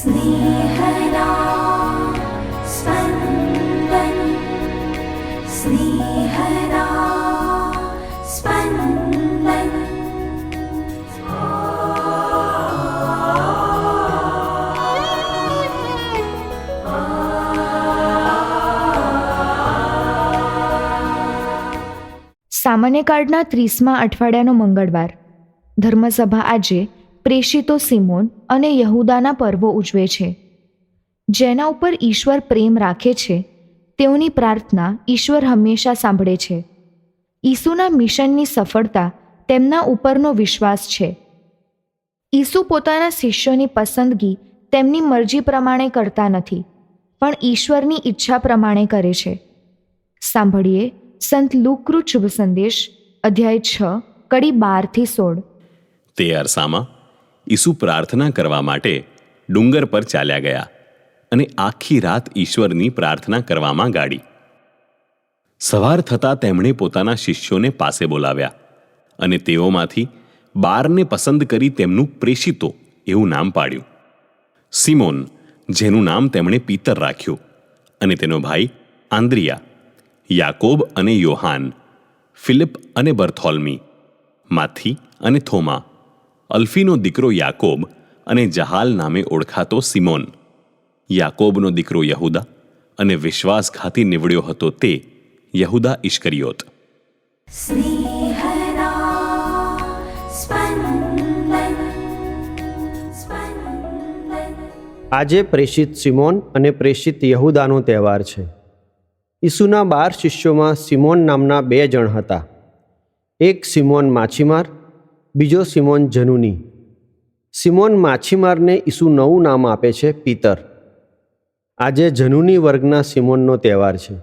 स्नेहदा स्पन्दन स्नेहदा स्पन्दन। સામાન્ય કાર્ડના 30મા અઠવાડિયાનો મંગળવાર. ધર્મસભા આજે પ્રેષિતો સિમોન અને યહૂદાના પર્વો ઉજવે છે. જેના ઉપર ઈશ્વર પ્રેમ રાખે છે તેઓની પ્રાર્થના ઈશ્વર હંમેશા સાંભળે છે. ઈસુના મિશનની સફળતા તેમના ઉપરનો વિશ્વાસ છે. ઈસુ પોતાના શિષ્યોની પસંદગી તેમની મરજી પ્રમાણે કરતા નથી, પણ ઈશ્વરની ઈચ્છા પ્રમાણે કરે છે. સાંભળીએ સંત લુકકૃત શુભ સંદેશ અધ્યાય 6 કડી 12-16. તે અરસામાં ઈસુ પ્રાર્થના કરવા માટે ડુંગર પર ચાલ્યા ગયા અને આખી રાત ઈશ્વરની પ્રાર્થના કરવામાં ગાળી. સવાર થતાં તેમણે પોતાના શિષ્યોને પાસે બોલાવ્યા અને તેઓમાંથી 12ને પસંદ કરી તેમનું પ્રેષિતો એવું નામ પાડ્યું. સિમોન, જેનું નામ તેમણે પીતર રાખ્યું, અને તેનો ભાઈ આંદ્રિયા, યાકોબ અને યોહાન, ફિલિપ અને બર્થોલ્મી, માથી અને થોમા, અલ્ફીનો દીકરો યાકોબ અને જહાલ નામે ઓળખાતો સિમોન, યાકોબનો દીકરો યહૂદા અને વિશ્વાસઘાતી નીવડ્યો હતો તે યહૂદા ઇશ્કરિયોત. સ્નેહदा સ્પन्दન સ્પन्दન। આજે પ્રેષિત સિમોન અને પ્રેષિત યહૂદાનો તહેવાર છે. ઈસુના 12 શિષ્યોમાં સિમોન નામના 2 જણ હતા. એક સિમોન માછીમાર, બીજો સિમોન જનુની. સિમોન માછીમારને ઈસુ નવું નામ આપે છે પીતર. આજે જનુની વર્ગના સિમોનનો તહેવાર છે.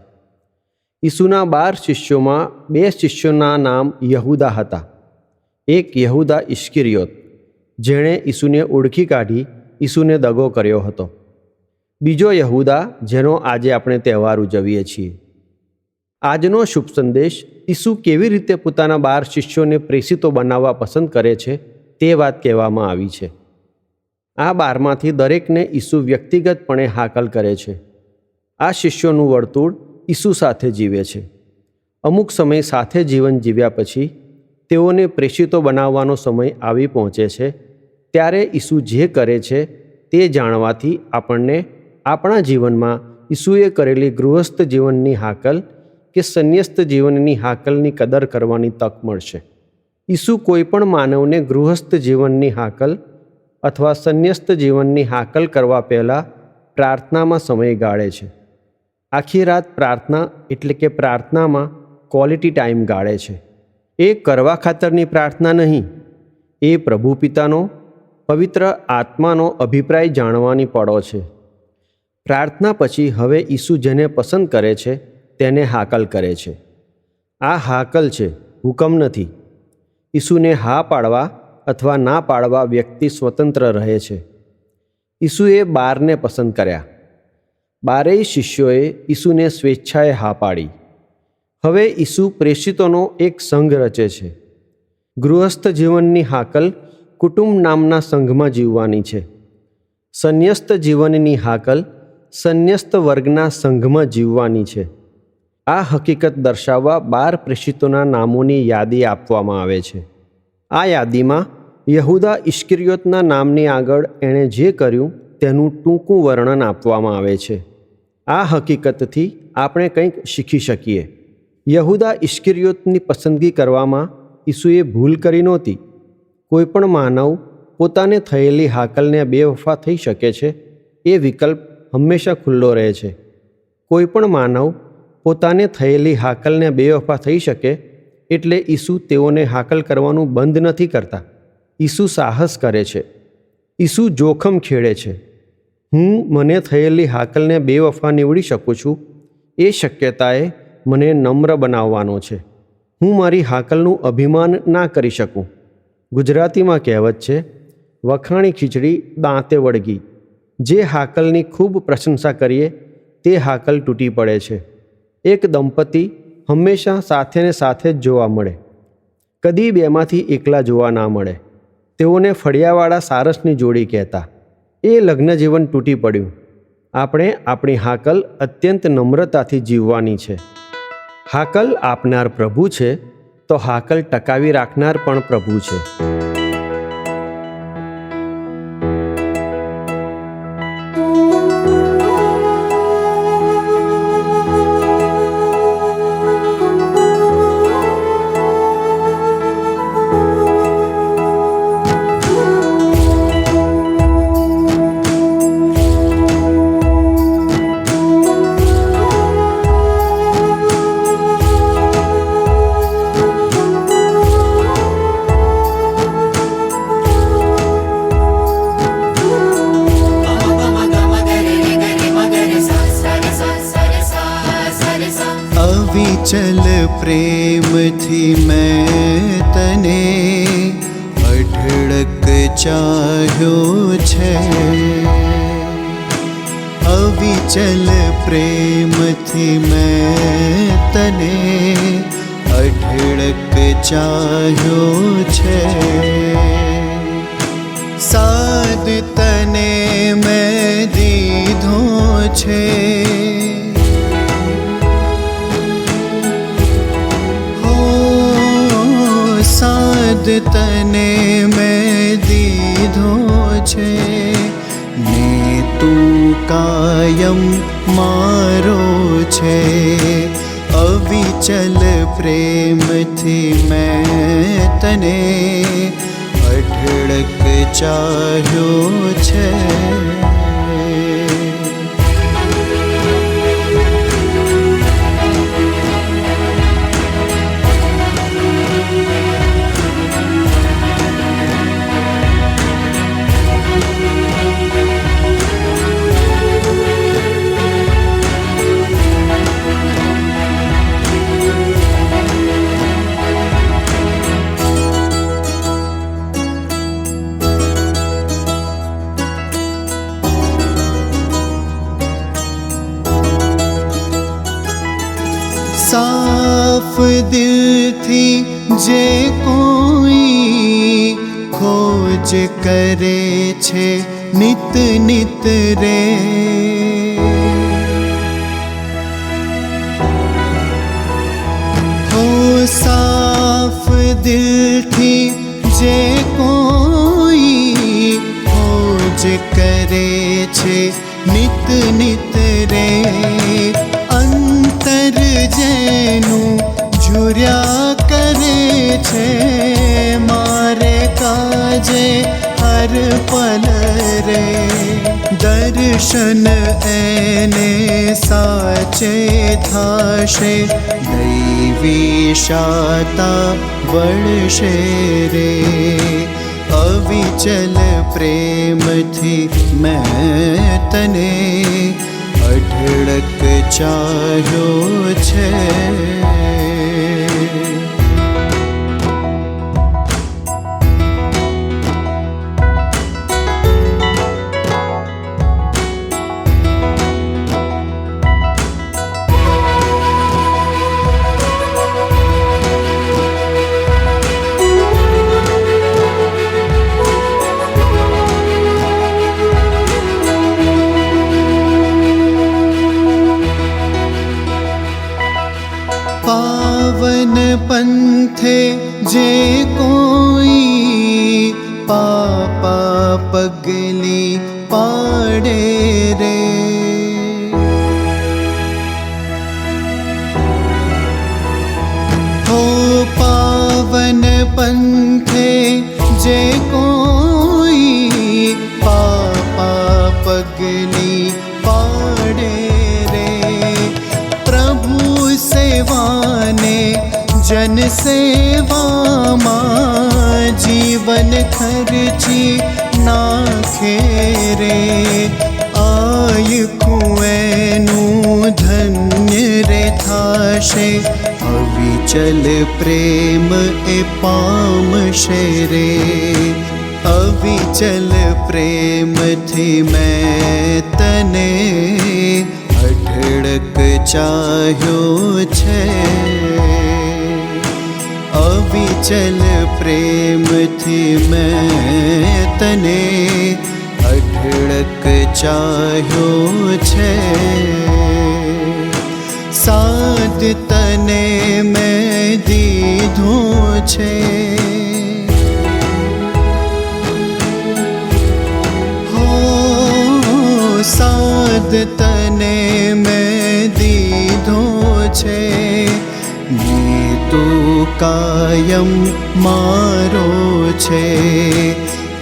ઈસુના 12 શિષ્યોમાં 2 શિષ્યોના નામ યહૂદા હતા. એક યહૂદા ઇશ્કરિયોત, જેણે ઈસુને ઓળખી કાઢી ઈસુને દગો કર્યો હતો. બીજો યહૂદા, જેનો આજે આપણે તહેવાર ઉજવીએ છીએ. આજનો શુભ સંદેશ ઈસુ કેવી રીતે પોતાના 12 શિષ્યોને પ્રેષિતો બનાવવા પસંદ કરે છે તે વાત કહેવામાં આવી છે. આ 12માંથી દરેકને ઈસુ વ્યક્તિગતપણે હાકલ કરે છે. આ શિષ્યોનું વર્તુળ ઈસુ સાથે જીવે છે. અમુક સમય સાથે જીવન જીવ્યા પછી તેઓને પ્રેષિતો બનાવવાનો સમય આવી પહોંચે છે. ત્યારે ઈસુ જે કરે છે તે જાણવાથી આપણને આપણા જીવનમાં ઈસુએ કરેલી ગૃહસ્થ જીવનની હાકલ કે સંન્યસ્ત જીવનની હાકલની કદર કરવાની તક મળશે. ઈસુ કોઈ પણ માનવને ગૃહસ્થ જીવનની હાકલ અથવા સંન્યસ્ત જીવનની હાકલ કરવા પહેલાં પ્રાર્થનામાં સમય ગાળે છે. આખી રાત પ્રાર્થના એટલે કે પ્રાર્થનામાં ક્વોલિટી ટાઈમ ગાળે છે. એ કરવા ખાતરની પ્રાર્થના નહીં, એ પ્રભુ પિતાનો, પવિત્ર આત્માનો અભિપ્રાય જાણવાની પળો છે. પ્રાર્થના પછી હવે ઈસુ જેને પસંદ કરે છે તેને હાકલ કરે છે. આ હાકલ છે, હુકમ નથી. ઈસુને હા પાડવા અથવા ના પાડવા વ્યક્તિ સ્વતંત્ર રહે છે. ઈસુએ 12ને પસંદ કર્યા. 12 શિષ્યોએ ઈસુને સ્વેચ્છાએ હા પાડી. હવે ઈસુ પ્રેષિતોનો એક સંઘ રચે છે. ગૃહસ્થ જીવનની હાકલ કુટુંબ નામના સંઘમાં જીવવાની છે. સંન્યસ્ત જીવનની હાકલ સંન્યસ્ત વર્ગના સંઘમાં જીવવાની છે. આ હકીકત દર્શાવવા 12 પ્રેષિતોના નામોની યાદી આપવામાં આવે છે. આ યાદીમાં યહૂદા ઇશ્કરિયોતના નામની આગળ એણે જે કર્યું તેનું ટૂંકું વર્ણન આપવામાં આવે છે. આ હકીકતથી આપણે કંઈક શીખી શકીએ. યહૂદા ઇશ્કરિયોતની પસંદગી કરવામાં ઈસુએ ભૂલ કરી નહોતી. કોઈ પણ માનવ પોતાને થયેલી હાકલને બેવફા થઈ શકે છે એ વિકલ્પ હંમેશા ખુલ્લો રહે છે. કોઈ પણ માનવ પોતાને થયેલી હાકલને બેવફા થઈ શકે એટલે ઈસુ તેઓને હાકલ કરવાનું બંધ નથી કરતા. ઈસુ સાહસ કરે છે. ઈસુ જોખમ ખેડે છે. હું મને થયેલી હાકલને બેવફા નીવડી શકું છું એ શક્યતાએ મને નમ્ર બનાવવાનો છે. હું મારી હાકલનું અભિમાન ના કરી શકું. ગુજરાતીમાં કહેવત છે, વખાણી ખીચડી દાંતે વળગી. જે હાકલની ખૂબ પ્રશંસા કરીએ તે હાકલ તૂટી પડે છે. એક દંપતી હંમેશા સાથે ને સાથે જ જોવા મળે, કદી બેમાંથી એકલા જોવા ના મળે. તેઓને ફળિયાવાળા સારસની જોડી કહેતા. એ લગ્ન જીવન તૂટી પડ્યું. આપણે આપણી હાકલ અત્યંત નમ્રતાથી જીવવાની છે. હાકલ આપનાર પ્રભુ છે, તો હાકલ ટકાવી રાખનાર પણ પ્રભુ છે. અવિચલ પ્રેમથી મેં તને અઢળક ચાહ્યો છે. અવિચલ પ્રેમથી મેં તને અઢળક ચાહ્યો છે. સાદ તને મેં દીધો છે. સાદ તને મેં દીધો છે ને તું કાયમ મારો છે. અવિચલ પ્રેમથી મેં તને અઢળક ચાહ્યો છે. સાફ દિલથી જે કોઈ ખોજ કરે છે નિત નિત રે. હો સાફ દિલથી જે કોઈ ખોજ કરે છે નિત નિત રે. અંતર જેનું ઝુર્યા કરે છે મારે કાજે હર પલ રે. દર્શન એને સાચે થાશે દૈવી શાતા વળશે રે. અવિચલ પ્રેમથી મેં તને અઢળક ચાહ્યો છે. પાવન પંથે જે કોઈ પાપા પગલી પાડે રે. હો પાવન પંથે જે કોઈ પાપા પગલી પાડે રે. પ્રભુ સેવાને જન સેવામાં જીવન ખર્ચી નાખે રે. આયખું એનું ધન્ય રે થાશે અવિચલ પ્રેમ એ પામશે રે. અવિચલ પ્રેમથી મેં તને અઢળક ચાહ્યો છે. અવિચલ પ્રેમથી મેં તને અઢળક અઢળક ચાહ્યો છે, સાદ તને મેં દીધો છે. હો સાદ તને મેં દીધો છે, ને તું કાયમ મારો છે.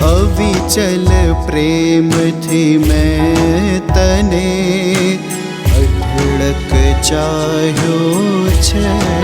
અવિચલ પ્રેમથી મેં તને અઢળક ચાહ્યો છે.